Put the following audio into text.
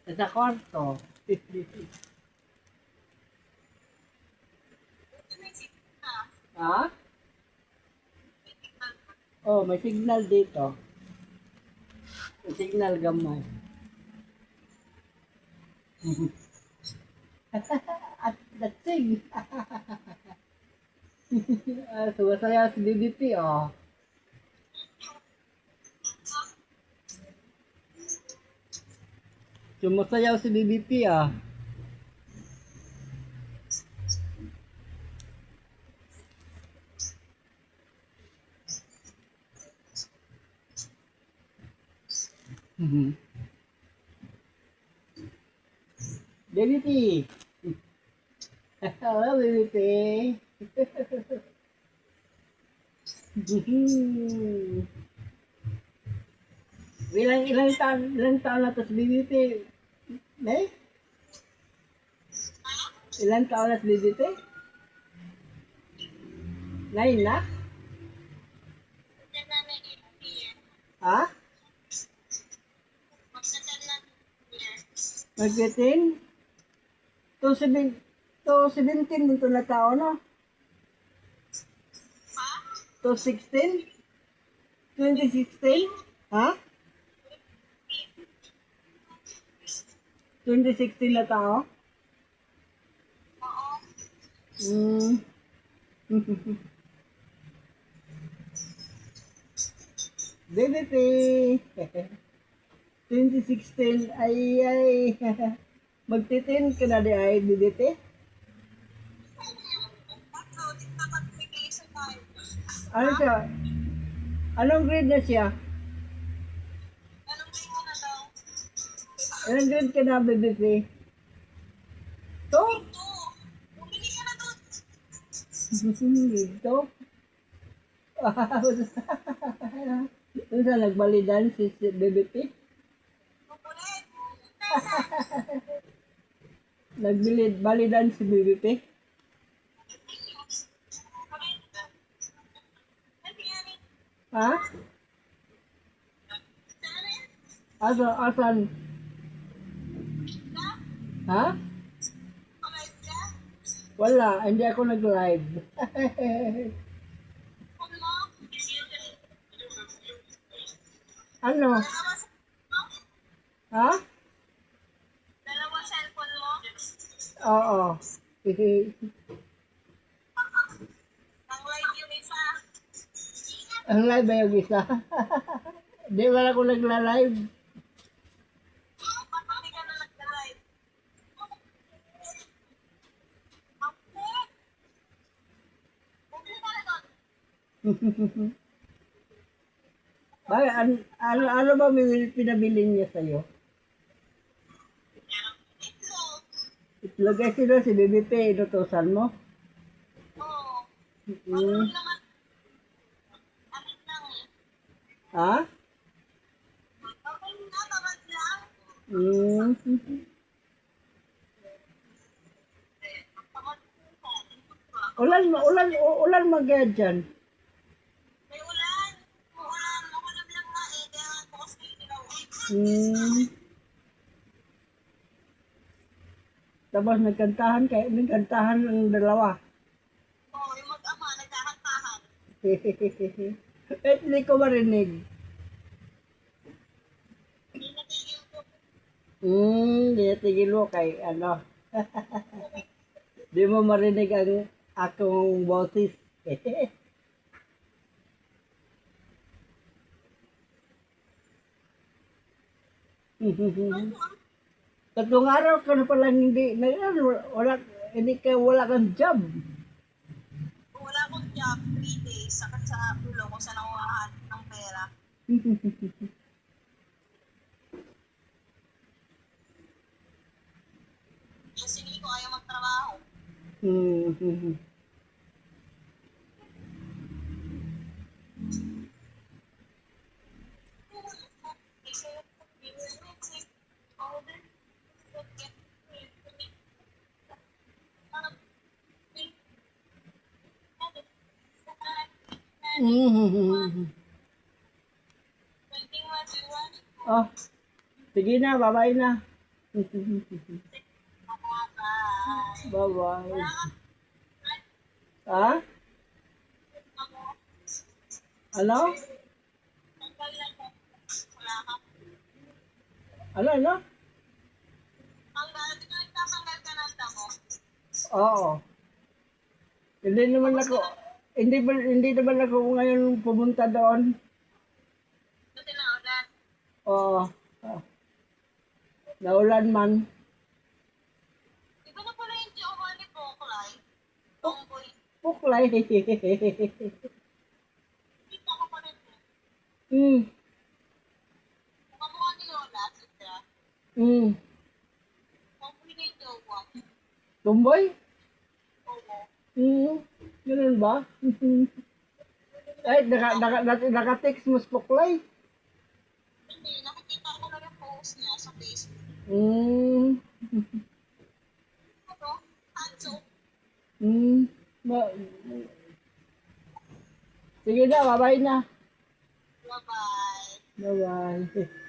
Sa kwarto. Ha? Oh, may signal dito. May signal gamay. At dating. Sumasaya si BBP, oh. Sumasayaw si BBP, ah. BBP. Hello, BBP. Ilang taon na to si BBP? May? Ilang taon na si BBP? 9 na? Ha? Mag-18? 217 dito na tao, no? 216? 2016? Ha? 2016 na tao? Hmm. BBP. 2016 ay magtitin ka na di ay BBP? Ano siya? Anong grade na siya? Anong grade ka na BBP? To? Dito? Doon sa nagbalidan si BBP? Balidan si BBP? Ha? Asan? Ha? Wala, hindi ako nag-live. Ano? Ha? Dalawa cellphone mo? Oo. Ang live yung isa. Ang live ba yung isa? Di wala ko nagla-live. Ba't hindi ka na nagka-live? Bumili ka na doon. Bakit? Ano ba pinabili niya sa'yo? Itlog. Itlog eh sino si BBP, inutusan mo? Oo. Hmm. Naman. Alit lang eh. Ha? Okay na, tamad lang. Hmm. Tamad po. Ulan magaya dyan. May ulan. Ulan. Makulam lang nga eh. Kaya bukas na ilaw. Hmm. Tapos nagkantahan ang dalawa. Oo, yung mag-ama, nagkakantahan. Eh, hindi ko marinig. Hindi natigil ko. Di natigil mo kay ano. Di mo marinig ang akong boses. Tatlong araw ka na palang wala kang job. Wala akong job, 3 days. Sakit sa ulo kung saan ako hahanap ng pera. Yung sinili ko ayaw magtrabaho. Oh, sige na, bye-bye na. Bye. Bye-bye. Wala kang Ha? ako. Ano? Tanggal na ko. Wala kang Ano? tanggal. Di ka nagtatanggal ka ng damo. Oo. Hindi naman ako, hindi naman ako ngayon pumunta doon. Kasi naulan. Oo. Ah, naulan man. Di ba na pala yung jowa ni Poklay? Tomboy. Puklay. Kita ko pa rin. Hmm. Kamukha ni Lola, Sidra. Hmm. Tomboy na yung jowa. Tumboy? Oo. Hmm. Ganun ba? Ay, naka-text mo sa Puklay. Hindi, nakikita ko na yung post niya sa Facebook. Hmm. Ano? Hanso. Hmm. Ba- Sige na, bye-bye na. Bye-bye. Bye-bye.